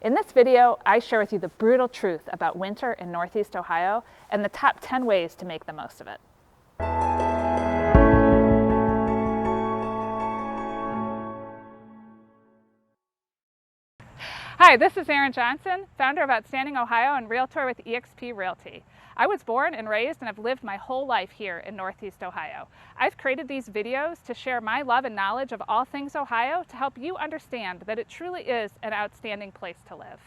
In this video, I share with you the brutal truth about winter in Northeast Ohio and the top 10 ways to make the most of it. Hi, this is Erin Johnson, founder of Outstanding Ohio and Realtor with eXp Realty. I was born and raised and have lived my whole life here in Northeast Ohio. I've created these videos to share my love and knowledge of all things Ohio to help you understand that it truly is an outstanding place to live.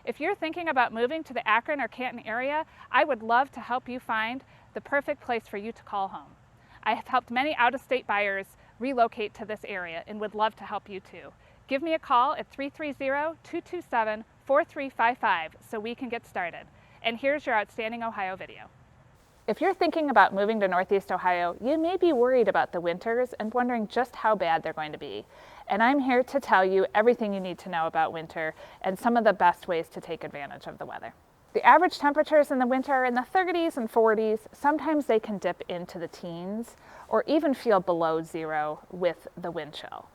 If you're thinking about moving to the Akron or Canton area, I would love to help you find the perfect place for you to call home. I have helped many out-of-state buyers relocate to this area and would love to help you too. Give me a call at 330-227-4355 so we can get started. And here's your Outstanding Ohio video. If you're thinking about moving to Northeast Ohio, you may be worried about the winters and wondering just how bad they're going to be. And I'm here to tell you everything you need to know about winter and some of the best ways to take advantage of the weather. The average temperatures in the winter are in the 30s and 40s. Sometimes they can dip into the teens or even feel below zero with the wind chill.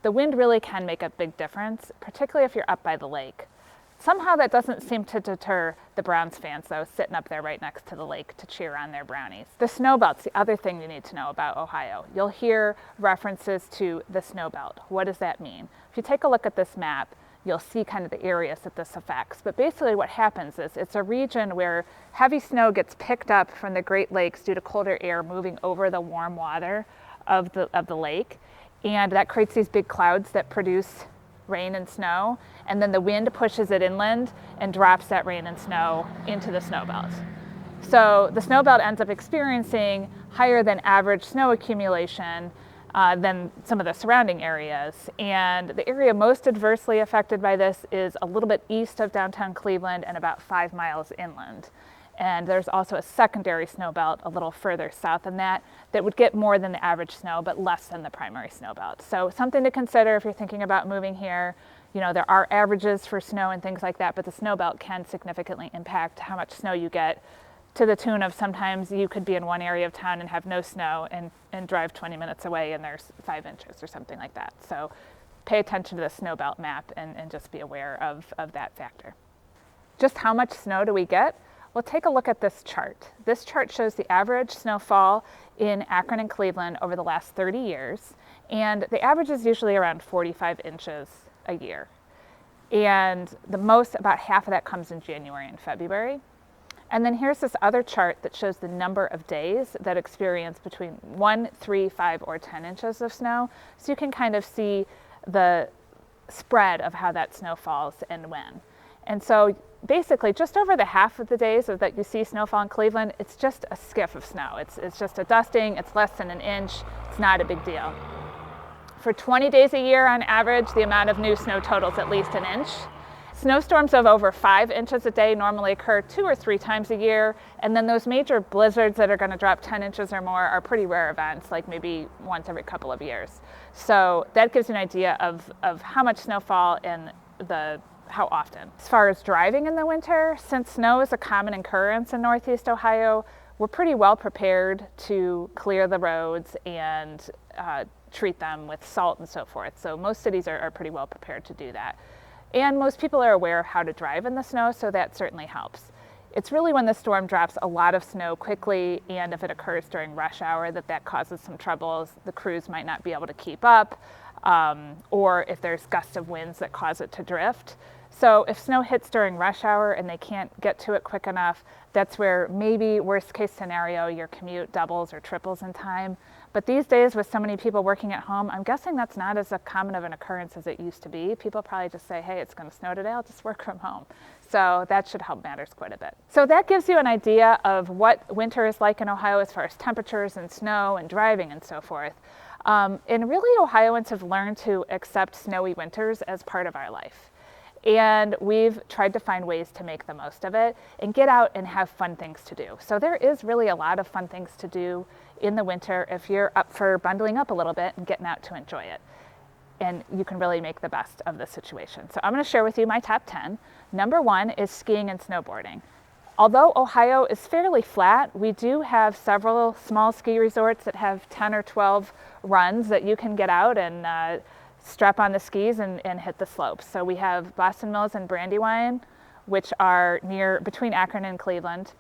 The wind really can make a big difference, particularly if you're up by the lake. Somehow that doesn't seem to deter the Browns fans, though, sitting up there right next to the lake to cheer on their Brownies. The snow belt's the other thing you need to know about Ohio. You'll hear references to the snow belt. What does that mean? If you take a look at this map, you'll see kind of the areas that this affects. But basically what happens is it's a region where heavy snow gets picked up from the Great Lakes due to colder air moving over the warm water of the lake. And that creates these big clouds that produce rain and snow, and then the wind pushes it inland and drops that rain and snow into the snow belt. So the snow belt ends up experiencing higher than average snow accumulation than some of the surrounding areas. And the area most adversely affected by this is a little bit east of downtown Cleveland and about 5 miles inland. And there's also a secondary snow belt a little further south than that would get more than the average snow, but less than the primary snow belt. So something to consider if you're thinking about moving here. You know, there are averages for snow and things like that, but the snow belt can significantly impact how much snow you get, to the tune of sometimes you could be in one area of town and have no snow and drive 20 minutes away and there's 5 inches or something like that. So pay attention to the snow belt map and just be aware of that factor. Just how much snow do we get? Well, take a look at this chart. This chart shows the average snowfall in Akron and Cleveland over the last 30 years, and the average is usually around 45 inches a year. And the most, about half of that comes in January and February. And then here's this other chart that shows the number of days that experience between 1, 3, 5, or 10 inches of snow. So you can kind of see the spread of how that snow falls and when. And so basically just over the half of the days that you see snowfall in Cleveland, it's just a skiff of snow. It's just a dusting, it's less than an inch, it's not a big deal. For 20 days a year on average, the amount of new snow totals at least an inch. Snowstorms of over 5 inches a day normally occur 2 or 3 times a year, and then those major blizzards that are going to drop 10 inches or more are pretty rare events, like maybe once every couple of years. So that gives you an idea of how much snowfall and how often. As far as driving in the winter, since snow is a common occurrence in Northeast Ohio, we're pretty well prepared to clear the roads and treat them with salt and so forth. So most cities are pretty well prepared to do that. And most people are aware of how to drive in the snow, so that certainly helps. It's really when the storm drops a lot of snow quickly, and if it occurs during rush hour, that causes some troubles. The crews might not be able to keep up, or if there's gusts of winds that cause it to drift. So if snow hits during rush hour and they can't get to it quick enough, that's where maybe worst case scenario, your commute doubles or triples in time. But these days with so many people working at home, I'm guessing that's not as common of an occurrence as it used to be. People probably just say, hey, it's going to snow today, I'll just work from home. So that should help matters quite a bit. So that gives you an idea of what winter is like in Ohio as far as temperatures and snow and driving and so forth. And really Ohioans have learned to accept snowy winters as part of our life. And we've tried to find ways to make the most of it and get out and have fun things to do. So there is really a lot of fun things to do in the winter if you're up for bundling up a little bit and getting out to enjoy it. And you can really make the best of the situation. So I'm going to share with you my top 10. Number 1 is skiing and snowboarding. Although Ohio is fairly flat, we do have several small ski resorts that have 10 or 12 runs that you can get out and strap on the skis and hit the slopes. So we have Boston Mills and Brandywine, which are between Akron and Cleveland.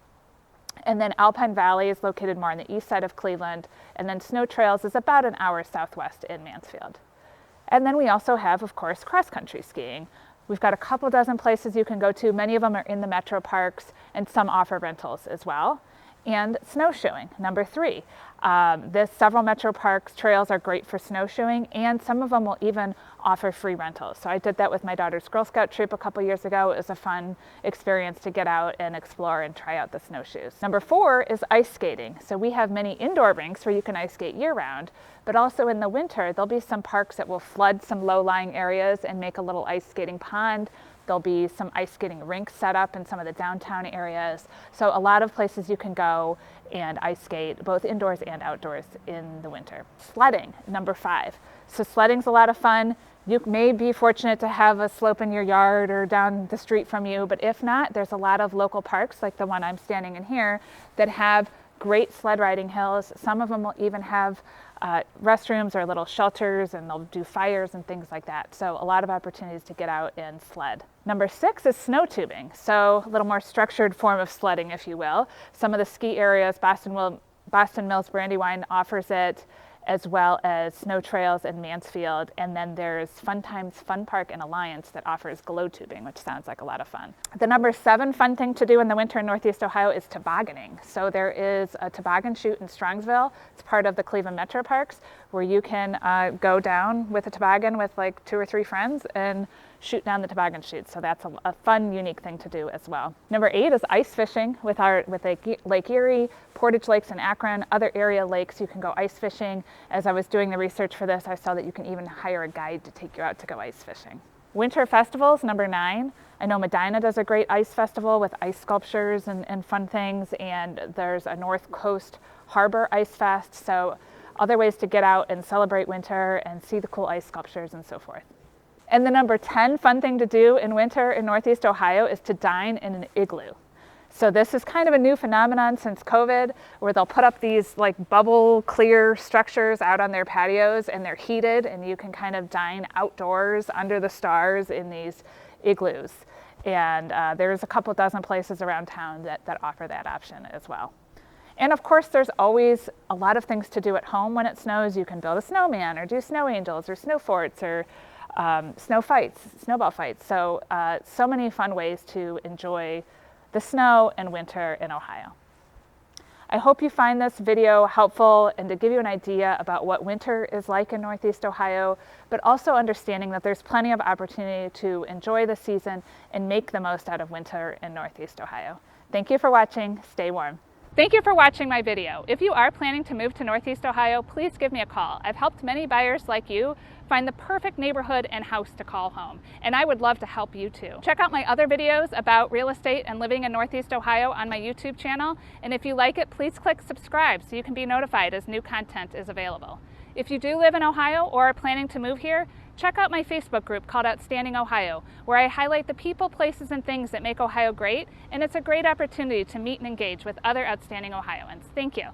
And then Alpine Valley is located more on the east side of Cleveland. And then Snow Trails is about an hour southwest in Mansfield. And then we also have, of course, cross-country skiing. We've got a couple dozen places you can go to. Many of them are in the metro parks, and some offer rentals as well. And snowshoeing, number 3. Several metro parks trails are great for snowshoeing, and some of them will even offer free rentals. So I did that with my daughter's Girl Scout troop a couple years ago. It was a fun experience to get out and explore and try out the snowshoes. Number 4 is ice skating. So we have many indoor rinks where you can ice skate year-round, but also in the winter there'll be some parks that will flood some low-lying areas and make a little ice skating pond. There'll be some ice skating rinks set up in some of the downtown areas. So a lot of places you can go and ice skate, both indoors and outdoors in the winter. Sledding, number 5. So sledding's a lot of fun. You may be fortunate to have a slope in your yard or down the street from you, but if not, there's a lot of local parks, like the one I'm standing in here, that have great sled riding hills. Some of them will even have restrooms or little shelters, and they'll do fires and things like that. So a lot of opportunities to get out and sled. Number 6 is snow tubing. So a little more structured form of sledding, if you will. Some of the ski areas, Boston Mills Brandywine offers it, as well as Snow Trails in Mansfield. And then there's Fun Times Fun Park in Alliance that offers glow tubing, which sounds like a lot of fun. The number 7 fun thing to do in the winter in Northeast Ohio is tobogganing. So there is a toboggan chute in Strongsville. It's part of the Cleveland Metro Parks, where you can go down with a toboggan with like 2 or 3 friends and shoot down the toboggan chute. So that's a fun, unique thing to do as well. Number 8 is ice fishing with Lake Erie, Portage Lakes in Akron, other area lakes. You can go ice fishing. As I was doing the research for this, I saw that you can even hire a guide to take you out to go ice fishing. Winter festivals, number 9. I know Medina does a great ice festival with ice sculptures and fun things, and there's a North Coast Harbor Ice Fest. So other ways to get out and celebrate winter and see the cool ice sculptures and so forth. And the number 10 fun thing to do in winter in Northeast Ohio is to dine in an igloo. So this is kind of a new phenomenon since COVID, where they'll put up these like bubble clear structures out on their patios, and they're heated, and you can kind of dine outdoors under the stars in these igloos. And there's a couple dozen places around town that offer that option as well. And of course, there's always a lot of things to do at home when it snows. You can build a snowman or do snow angels or snow forts or snowball fights. So, so many fun ways to enjoy the snow and winter in Ohio. I hope you find this video helpful and to give you an idea about what winter is like in Northeast Ohio, but also understanding that there's plenty of opportunity to enjoy the season and make the most out of winter in Northeast Ohio. Thank you for watching. Stay warm. Thank you for watching my video. If you are planning to move to Northeast Ohio, please give me a call. I've helped many buyers like you find the perfect neighborhood and house to call home, and I would love to help you too. Check out my other videos about real estate and living in Northeast Ohio on my YouTube channel, and if you like it, please click subscribe so you can be notified as new content is available. If you do live in Ohio or are planning to move here, check out my Facebook group called Outstanding Ohio, where I highlight the people, places, and things that make Ohio great, and it's a great opportunity to meet and engage with other outstanding Ohioans. Thank you.